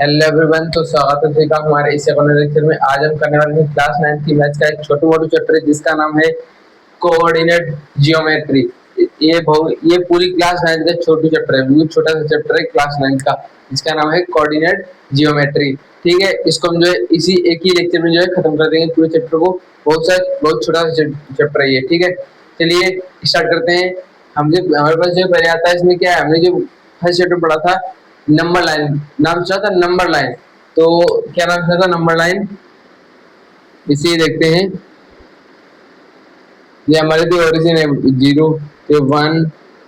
Hello everyone, तो स्वागत है सभी का हमारे इस सेकंड लेक्चर में। आज हम करने वाले हैं क्लास 9 की मैथ्स का एक छोटू मोटू चैप्टर है जिसका नाम है कोऑर्डिनेट जियोमेट्री। ये पूरी क्लास 9 का छोटू चैप्टर है, बहुत छोटा सा चैप्टर है क्लास 9 का, जिसका नाम है कोऑर्डिनेट जियोमेट्री। ठीक है, इसको हम जो है इसी एक ही लेक्चर में जो है खत्म कर देंगे पूरे चैप्टर को। बहुत छोटा सा चैप्टर है ये। ठीक है, चलिए स्टार्ट करते हैं। हमारे पास जो पहले आता है, इसमें क्या है, हमने जो फर्स्ट चैप्टर पढ़ा था नंबर लाइन, नाम क्या था, नंबर लाइन। तो क्या नाम था नंबर लाइन, इसे देखते हैं। ये हमारे जो ओरिजिन है 0 तो 1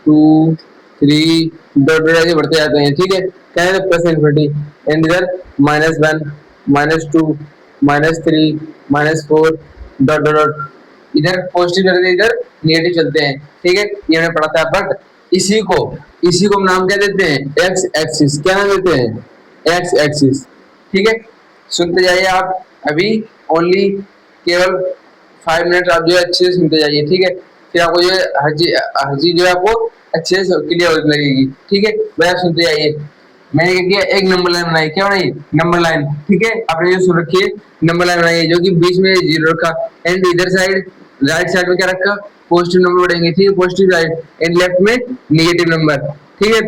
2 3 डॉट डॉट ऐसे बढ़ते जाते हैं। ठीक है, क्या है प्लस इनफिनिटी, एंड इधर -1 -2 -3 -4 डॉट डॉट डॉट, इधर पॉजिटिव चलते हैं, इधर नेगेटिव चलते हैं। ठीक है, ये हमने पढ़ा था। बट इसी को हम नाम क्या देते हैं, एक्स एक्सिस। क्या नाम देते हैं, एक्स एक्सिस। ठीक है, सुनते जाइए आप अभी, ओनली केवल 5 मिनट आप जो है अच्छे से सुनते जाइए। ठीक है, फिर आपको जो है हर चीज जो है आपको अच्छे से क्लियर होने लगेगी। ठीक है, भाई आप सुनते जाइए। मैंने क्या किया, एक नंबर लाइन बनाई। क्या बनाई, नंबर लाइन। ठीक है, आपने जो सुन रखी है नंबर लाइन बनाई है, जो कि बीच में 0 रखा, एंड इधर साइड राइट साइड में क्या रखा, पॉजिटिव नंबर बढ़ेंगे। ठीक है, पॉजिटिव साइड, एंड लेफ्ट में नेगेटिव नंबर। ठीक है,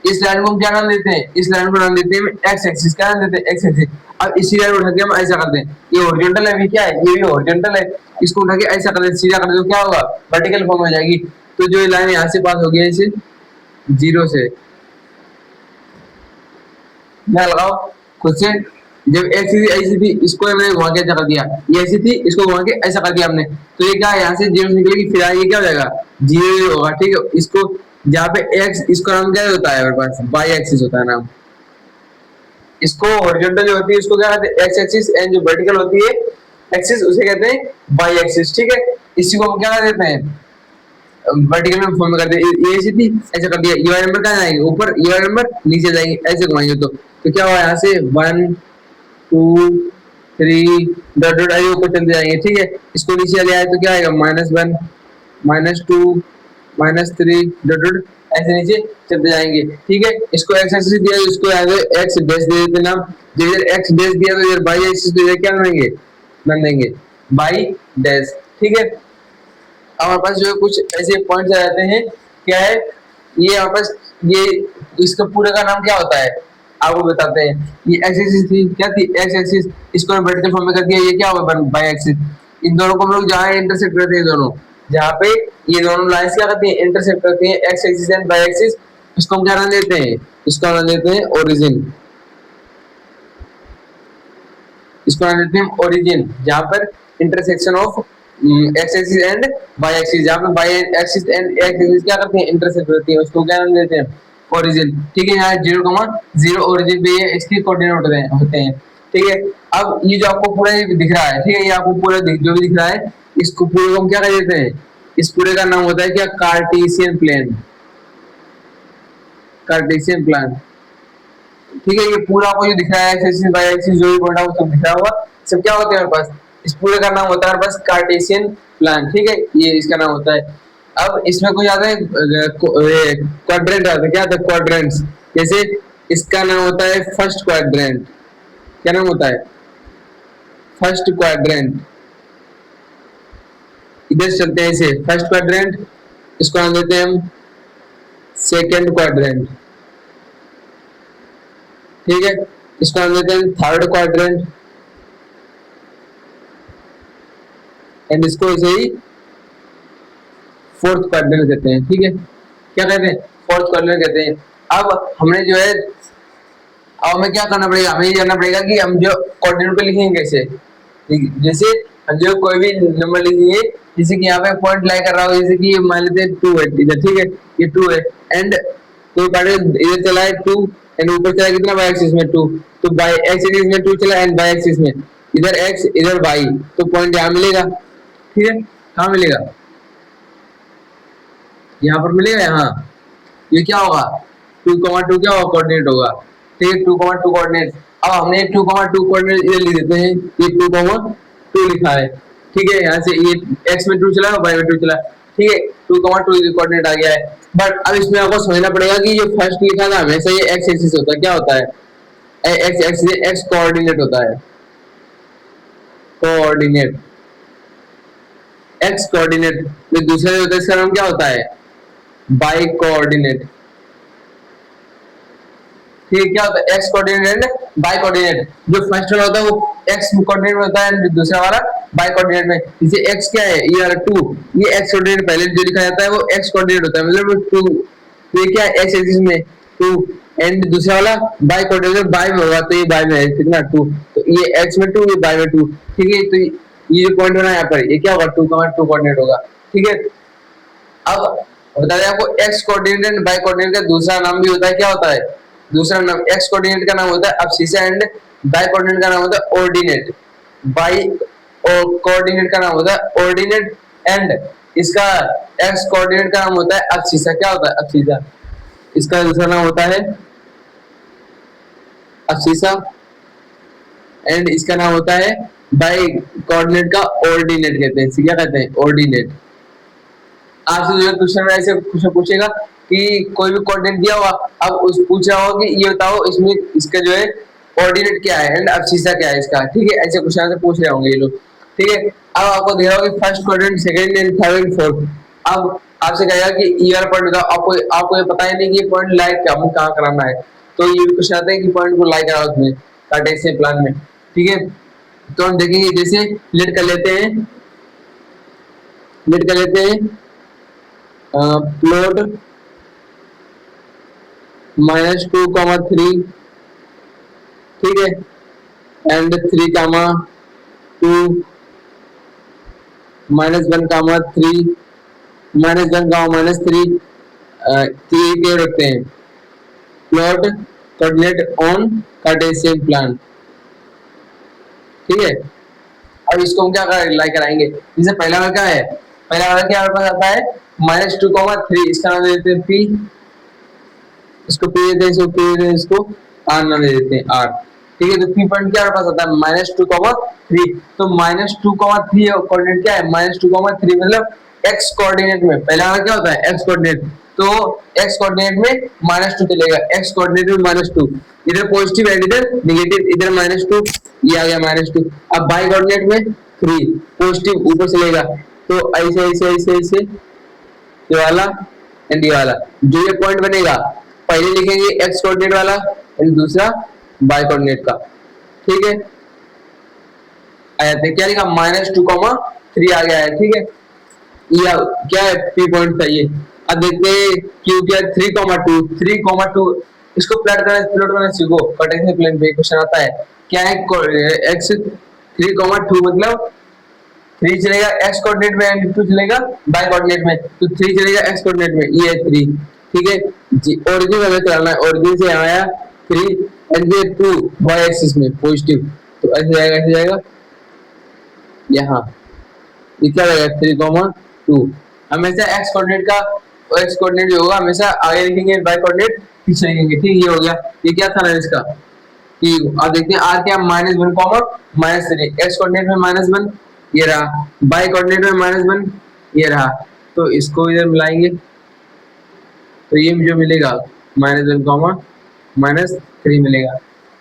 इस लाइन को हम क्या नाम देते हैं, इस लाइन को नाम देते हैं एक्स एक्सिस। क्या नाम देते हैं, एक्स एक्सिस। अब इसी लाइन उठा के हम ऐसा करते हैं, ये हॉरिजॉन्टल है, अभी क्या है, ये भी हॉरिजॉन्टल है। इसको उठा के ऐसा कर देते, सीधा कर देते, तो क्या होगा, वर्टिकल फॉर्म हो जाएगी। तो जो ये लाइन यहाँ से पास हो गई है, इसे 0 से क्या लगाओ खुद से। जब एक्स ऐसी थी, इसको हमने घुमा के ऐसा कर दिया, ये ऐसी थी, इसको घुमा के ऐसा कर दिया हमने, तो ये क्या है, यहाँ से 0 निकलेगी, फिर ये क्या हो जाएगा, 0 होगा। ठीक है, इसको जहाँ पे एक्स, इसको नाम क्या होता है, हमारे पास बाई एक्सिस होता है नाम। इसको हॉरिजॉन्टल जो होती है उसको क्या कहते हैं, एक्स एक्सिस, एंड जो वर्टिकल होती है एक्सिस उसे कहते हैं बाई एक्सिस। ठीक है, इसी को हम क्या कर देते हैं, वर्टिकल में फॉर्म कर दिया, ये ऐसी थी, ऐसा कर दिया, ये वाला नंबर कहाँ जाएंगे, ऊपर, ये वाला नंबर नीचे जाएंगे, ऐसे घुमाएंगे। तो क्या हुआ, यहाँ से 1 2 3 डॉट डॉट आई ऊपर चलते जाएंगे। ठीक है, इसको नीचे ले आए तो क्या आएगा, -1 -2 -3 डॉट डॉट ऐसे नीचे चलते जाएंगे। ठीक है, इसको एक्स एक्सिस दिया, इसको एक्स डैश दे देते नाम। जब इधर एक्स डैश दिया तो इधर बाई एक्सिस तो इधर क्या बनाएंगे, नाम देंगे बाई डैश। ठीक है, अब हमारे पास जो है कुछ ऐसे पॉइंट्स आ जाते हैं। क्या है ये, हमारे पास ये, इसका पूरे का नाम क्या होता है आपको बताते हैं। ये एक्स एक्सिस थी, क्या थी, एक्स एक्सिस, इसको हमने वर्टिकल फॉर्म में कर दिया, ये क्या होगा, बाई एक्सिस। इन दोनों को हम लोग जहाँ इंटरसेक्ट करते हैं, दोनों जहाँ पे ये दोनों लाइंस क्या करती हैं, इंटरसेक्ट करती हैं, x axis and by axis, इसको हम क्या नाम देते हैं, इसको नाम देते हैं ओरिजिन। इसको नाम देते हैं ओरिजिन, जहाँ पर intersection of x axis and y axis, जहाँ पे y axis and x axis क्या करते हैं, इंटरसेक्ट करती है, उसको क्या नाम देते हैं, ओरिजिन। ठीक है, यहाँ 0,0 ओरिजिन पे ये इसके कोऑर्डिनेट होते हैं। ठीक है, अब ये जो आपको पूरा दिख रहा है, ठीक है, ये आपको पूरा जो भी दिख रहा है, इसको पूरे को हम क्या कर देते हैं, इस पूरे का नाम होता है क्या, कार्टेशियन प्लेन। Cartesian plan. ठीक है, ये पूरा आपको जो दिख रहा है, एक्स एक्सिस वाई एक्सिस जो भी पॉइंट है वो सब दिख रहा होगा, सब क्या होते हैं हमारे पास, इस पूरे का नाम होता है हमारे पास कार्टेशियन प्लान। ठीक है, ये इसका नाम होता है। अब इसमें कुछ आता है क्वाड्रेंट आता है, क्या आता है, क्वाड्रेंट्स। जैसे इसका नाम होता है फर्स्ट क्वाड्रेंट। क्या नाम होता है, फर्स्ट क्वाड्रेंट। इधर चलते हैं इसे, फर्स्ट क्वाड्रेंट, इसको नाम देते हैं हम सेकेंड क्वाड्रेंट। ठीक है, इसको नाम देते हैं थर्ड क्वाड्रेंट, एंड इसको ऐसे ही फोर्थ क्वाड्रेंट कहते हैं। ठीक है, क्या कहते हैं, फोर्थ क्वाड्रेंट कहते हैं। अब हमने जो है, अब हमें क्या करना पड़ेगा, हमें ये जानना पड़ेगा कि हम जो कोऑर्डिनेट पे लिखेंगे कैसे। जैसे हम जो कोई भी नंबर लिखेंगे, जैसे कि यहाँ पे पॉइंट लाई कर रहा हो, जैसे कि मान लेते हैं 2 है इधर। ठीक है, ये 2 है, एंड कोई पॉइंट इधर चला है 2, एंड ऊपर चला कितना, बाई एक्सिस में 2, तो बाई एक्स एक्सिस में 2 चला, एंड बाई एक्सिस में इधर x इधर y, तो पॉइंट यहाँ मिलेगा। ठीक है, कहाँ मिलेगा, यहाँ पर मिलेगा, यहाँ। ये क्या होगा, 2,2 क्या होगा, कोऑर्डिनेट होगा। ठीक है, 2,2 कोऑर्डिनेट। अब हमने 2,2 कोऑर्डिनेट इधर लिख देते हैं, ये 2,2 लिखा है। ठीक है, यहाँ से ये x में 2 चला, y में 2 चला। ठीक है, 2,2 कोऑर्डिनेट आ गया है। बट अब इसमें आपको समझना पड़ेगा कि जो फर्स्ट लिखा था हमेशा ये x एक्सिस होता है, क्या होता है, एक्स एक्स एक्स कोऑर्डिनेट होता है, कोऑर्डिनेट, एक्स कोऑर्डिनेट। जो दूसरा जो होता है इसका नाम क्या होता है, बाई कोऑर्डिनेट। ठीक है, क्या होता है x coordinate and by coordinate. जो फर्स्ट वाला होता है वो एक्स कोऑर्डिनेट में होता है एंड दूसरा वाला बाई कोऑर्डिनेट में। जैसे एक्स क्या है, ये वाला 2, ये एक्स कोऑर्डिनेट पहले जो लिखा जाता है वो एक्स कोऑर्डिनेट होता है, मतलब 2। ये क्या है, एक्स एक्सिस में 2 एंड दूसरा वाला बाई कोऑर्डिनेट बाई में होगा, तो ये बाई में है कितना 2, तो ये एक्स में 2, ये बाई में 2। ठीक है, तो ये जो पॉइंट बना यहाँ पर ये क्या होगा, 2 कोऑर्डिनेट होगा। ठीक है, अब बता दें आपको x coordinate and by coordinate का दूसरा नाम भी होता है, क्या होता है दूसरा नाम, एक्स कोऑर्डिनेट का नाम होता है अब्सिसा एंड बाई कोऑर्डिनेट का नाम होता है ऑर्डिनेट। बाई कोऑर्डिनेट का नाम होता है ऑर्डिनेट एंड इसका एक्स कोऑर्डिनेट का नाम होता है अब्सिसा। क्या होता है अब्सिसा, इसका दूसरा नाम होता है अब्सिसा एंड इसका नाम होता है बाई कोऑर्डिनेट का ऑर्डिनेट कहते हैं। क्या कहते हैं, ऑर्डिनेट। आपसे जो क्वेश्चन में ऐसे क्वेश्चन पूछेगा कि कोई भी कोऑर्डिनेट दिया हुआ, अब उस पूछ रहा होगा कि ये बताओ इसमें इसका जो है कोऑर्डिनेट क्या है एंड अब्सिसा क्या है इसका। ठीक है, ऐसे क्वेश्चन से पूछ रहे होंगे ये लोग। ठीक है, अब आपको दे रहा होगा कि first coordinate, second and third and fourth. अब आपसे कहेगा कि ये वाला पॉइंट बताओ, आपको ये पता ही नहीं कि ये पॉइंट लाइक कहाँ कराना है, तो ये क्वेश्चन आता है कि पॉइंट को लाइक कराओ उसमें कार्टेशियन प्लान में। ठीक है, तो हम देखेंगे जैसे लेट कर लेते हैं प्लॉट -2, 3। ठीक है, एंड 3, 2, -1, 3, -1, -3 के रखते हैं plot coordinate on Cartesian plan. ठीक है, अब इसको हम क्या लाइक कराएंगे, जैसे पहला वाला क्या है, पहला वाला क्या हमारे पास आता है -2, 3, इसका नाम दे देते हैं पी, इसको पी देते हैं, इसको पी देते हैं, इसको आर नाम दे देते हैं आर। ठीक है, तो पी पॉइंट क्या हमारे पास आता है -2, 3। तो -2, 3 कोऑर्डिनेट क्या है, -2, 3 मतलब एक्स कोऑर्डिनेट में पहला वाला क्या होता है एक्स कोऑर्डिनेट, तो एक्स कोऑर्डिनेट में -2 चलेगा, एक्स कोऑर्डिनेट में -2, इधर पॉजिटिव एंड इधर नेगेटिव, इधर -2, ये आ गया -2। अब बाई कोऑर्डिनेट में 3 पॉजिटिव ऊपर चलेगा, तो ऐसे ऐसे ऐसे ऐसे ये वाला एंड ये वाला जो ये पॉइंट बनेगा पहले लिखेंगे एक्स कोऑर्डिनेट वाला एंड दूसरा बाई कोऑर्डिनेट का। ठीक है, आया था क्या लिखा -2, 3 आ गया है। ठीक है, ये क्या है पी पॉइंट था ये। अब देखते हैं क्यू क्या 3, 2 इसको प्लॉट करना सीखो, कार्टेशियन प्लेन पे क्वेश्चन आता है क्या है एक्स 3, 2 मतलब 3 चलेगा एक्स कोऑर्डिनेट में एंड 2 चलेगा बाई कोऑर्डिनेट में, तो 3 चलेगा एक्स कोऑर्डिनेट में, ये है 3। ठीक है जी, ओरिजिन हमें चलाना है, ओरिजिन से आया 3 एंड ये 2 वाई एक्सिस में पॉजिटिव, तो ऐसे जाएगा यहाँ, ये क्या रहेगा 3, 2। हमेशा एक्स कोऑर्डिनेट का एक्स कोऑर्डिनेट जो होगा हमेशा आगे लिखेंगे, बाई कोऑर्डिनेट पीछे लिखेंगे। ठीक, ये हो गया। ये क्या था ना इसका कि अब देखते हैं आर क्या -1, -3, एक्स कोऑर्डिनेट में -1 ये रहा, बाई कोऑर्डिनेट में -1 ये रहा, तो इसको इधर मिलाएंगे तो ये जो मिलेगा -1, -3 मिलेगा।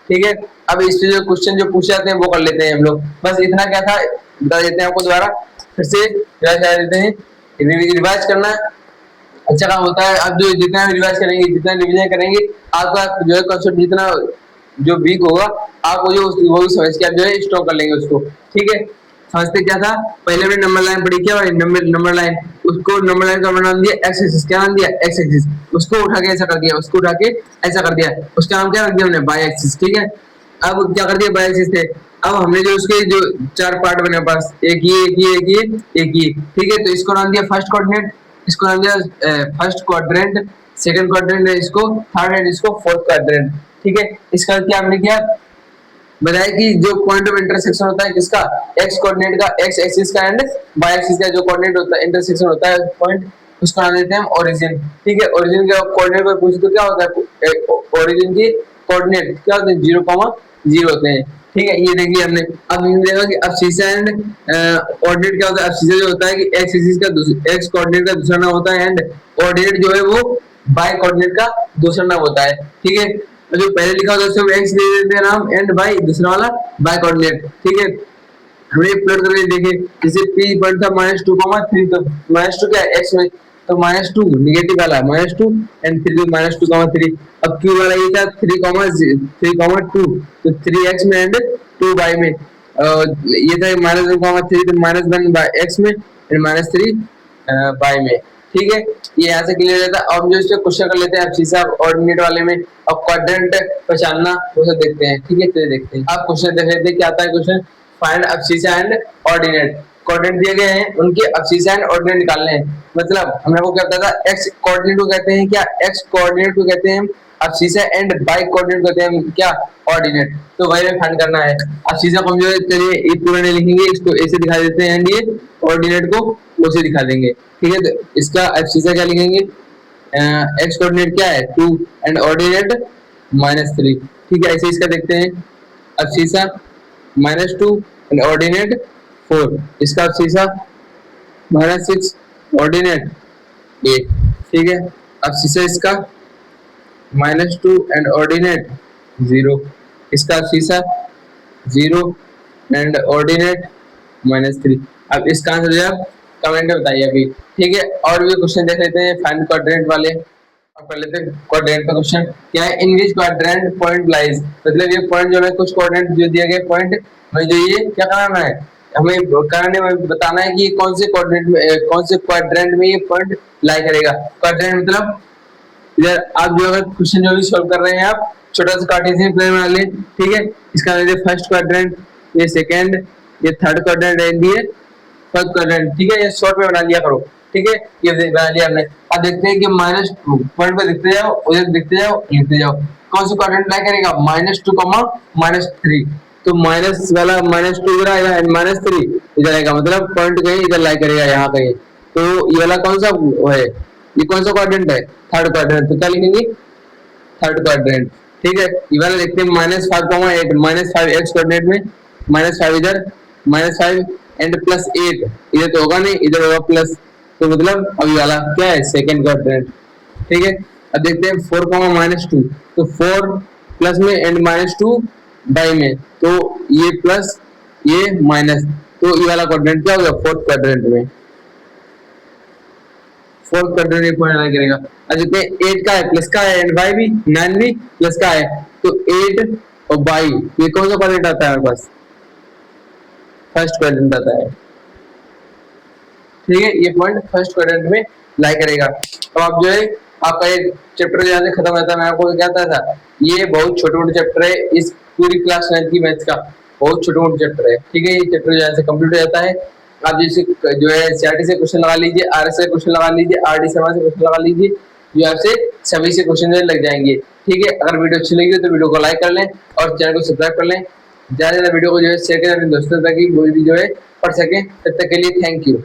ठीक है, अब इस जो क्वेश्चन जो पूछे जाते हैं वो कर लेते हैं हम लोग। बस इतना क्या था बता देते हैं आपको, दोबारा फिर से रिवाइज करा देते हैं। रिवाइज करना अच्छा काम होता है। अब जो जितना रिवाइज करेंगे, जितना रिवीजन करेंगे, आपका जो है कंसेप्ट जितना जो वीक होगा आप वो भी समझ के आप जो है स्ट्रॉन्ग कर लेंगे उसको। ठीक है, समझते क्या था, पहले हमने नंबर लाइन पढ़ी, क्या नंबर लाइन, उसको नंबर लाइन का नाम दिया एक्स एक्सिस, क्या नाम दिया एक्स एक्सिस, उसको उठा के ऐसा कर दिया, उसको उठा के ऐसा कर दिया, उसका नाम क्या रख दिया हमने बाई एक्सिस। ठीक है, अब क्या कर दिया बाई एक्सिस थे, अब हमने जो उसके जो 4 पार्ट बने पास, एक ये। ठीक है, तो इसको नाम दिया फर्स्ट कोऑर्डिनेट, इसको नाम दिया फर्स्ट क्वाड्रेंट, सेकंड क्वाड्रेंट है इसको थर्ड एंड इसको फोर्थ क्वाड्रेंट। ठीक है, इसका क्या हमने किया बताया कि जो पॉइंट ऑफ इंटरसेक्शन होता है किसका, एक्स कोऑर्डिनेट का, एक्स एक्सिस का एंड वाई एक्सिस का जो कोऑर्डिनेट होता है, इंटरसेक्शन होता है पॉइंट, उसको नाम देते हैं हम ओरिजिन। ठीक है, ओरिजिन का कोऑर्डिनेट पर पूछे तो क्या होता है, ओरिजिन की कोऑर्डिनेट क्या होते हैं 0,0 होते हैं। ठीक है, ये देखिए हमने। अब हमने देखा कि अब्सिसा एंड ऑर्डिनेट क्या होता है, अब्सिसा जो होता है कि एक्स एक्सिस का एक्स कोऑर्डिनेट का दूसरा नाम होता है एंड ऑर्डिनेट जो है वो बाई कोऑर्डिनेट का दूसरा नाम होता है। ठीक है, और जो पहले लिखा होता है उसमें एक्स दे देते हैं नाम एंड वाई, दूसरा वाला वाई कोऑर्डिनेट। ठीक है, हमने प्लॉट करके देखे, जैसे p पॉइंट था -2,3, तो -2 क्या है एक्स में, तो -2 निगेटिव वाला -2 एंड फिर -2,3। अब q वाला ये था 3,2, तो 3x में एंड 2y में, ये था -1,3, तो -1x में एंड -3y में। ठीक है, ये यहाँ से क्लियर रहता है। और जो इससे क्वेश्चन कर लेते हैं सीसा ऑर्डिनेट वाले में, अब क्वाड्रेंट पहचानना वो सब देखते हैं। ठीक है, चलिए देखते हैं। आप क्वेश्चन देख लेते हैं क्या आता है question. Find abscissa and ordinate, coordinate दिए गए हैं, उनके अब्सिसा एंड ऑर्डिनेट निकालने हैं। मतलब हमने वो क्या बताया था, एक्स कोऑर्डिनेट को कहते हैं क्या, एक्स कोऑर्डिनेट को कहते हैं अब्सिसा एंड वाई कोऑर्डिनेट को कहते हैं क्या, ऑर्डिनेट। तो वही में फाइंड करना है। अब्सिसा को हम जो है चलिए ये पूरा नहीं लिखेंगे, इसको ऐसे दिखा देते हैं एंड ये ऑर्डिनेट को वैसे दिखा देंगे। ठीक है, तो इसका अब्सिसा क्या लिखेंगे, एक्स कोऑर्डिनेट क्या है 2 एंड ऑर्डिनेट -3। ठीक है, ऐसे इसका देखते हैं अब्सिसा -2 एंड ऑर्डिनेट 4, इसका अब्सिसा -6 ऑर्डिनेट 8। ठीक है, अब्सिसा इसका -2 एंड ऑर्डिनेट 0, इसका अब्सिसा 0 एंड ऑर्डिनेट -3। अब इसका आंसर जो है कमेंट में बताइए अभी। ठीक है, और भी क्वेश्चन देख लेते हैं फाइंड क्वाड्रेंट वाले। अब कर लेते हैं क्वाड्रेंट का क्वेश्चन। क्या है, इन विच क्वाड्रेंट पॉइंट लाइज, मतलब ये पॉइंट जो है कुछ कोऑर्डिनेट जो दिए गए पॉइंट में जो ये क्या कराना है, हमें करने में बताना है कि कौन से कोऑर्डिनेट में कौन से क्वाड्रेंट में ये पॉइंट लाई करेगा। क्वाड्रेंट मतलब इधर आप जो अगर क्वेश्चन जो भी सॉल्व कर रहे हैं आप छोटा सा कार्टेशियन प्लेन बना लें। ठीक है, इसका ये फर्स्ट क्वाड्रेंट, ये सेकंड, ये थर्ड क्वाड्रेंट एंड ये फर्स्ट क्वाड्रेंट। ठीक है, ये शॉर्ट में बना लिया करो। ठीक है, ये बना लिया हमने। अब देखते हैं कि माइनस पॉइंट पे दिखते जाओ, उधर दिखते जाओ, लिखते जाओ कौन सा क्वाड्रेंट लाई करेगा, -2, -3। तो माइनस वाला -2 इधर आएगा एंड -3 इधर आएगा, मतलब पॉइंट कहीं इधर लाई करेगा यहाँ कहीं। तो ये वाला कौन सा है, ये कौन सा क्वाड्रेंट है, थर्ड क्वाड्रेंट। तो क्या लिखेंगे, थर्ड क्वाड्रेंट। ठीक है, ये वाला देखते हैं -5,8, -5 एक्स कोऑर्डिनेट में, -5 इधर, -5 एंड +8 इधर तो होगा नहीं, इधर होगा प्लस, तो मतलब अभी वाला क्या है, सेकंड क्वाड्रेंट। ठीक है, अब देखते हैं 4,-2, तो 4 प्लस में एंड -2 बाई में, तो ये प्लस ये माइनस, तो ये वाला क्वाड्रेंट क्या होगा, फोर्थ क्वाड्रेंट में। फोर्थ क्वाड्रेंट में पॉइंट अलाइन करेगा। अब देखते हैं 8 का है, प्लस का है एंड y भी 9 भी प्लस का है, तो 8 और y ये कौन सा क्वाड्रेंट आता है हमारे पास, फर्स्ट क्वाड्रेंट आता है। ठीक है, ये पॉइंट फर्स्ट क्वाड्रेंट में लाई करेगा। अब आप जो है आपका ये चैप्टर यहाँ से खत्म होता है। मैं आपको क्या कहता था, ये बहुत छोटे मोटे चैप्टर है, इस पूरी क्लास 9 की मैथ्स का बहुत छोटे मोटे चैप्टर है। ठीक है, ये चैप्टर यहाँ से कंप्लीट हो जाता है। आप जैसे जो है सीआरटी से क्वेश्चन लगा लीजिए, आरएस से क्वेश्चन लगा लीजिए, आरडी शर्मा से क्वेश्चन लगा लीजिए, जो आपसे सभी से क्वेश्चन लग जाएंगे। ठीक है, अगर वीडियो अच्छी लगी तो वीडियो को लाइक कर लें और चैनल को सब्सक्राइब कर लें। ज्यादा वीडियो को जो है शेयर करें अपने दोस्तों ताकि वो भी जो है पढ़ सकें। तब तक के लिए थैंक यू।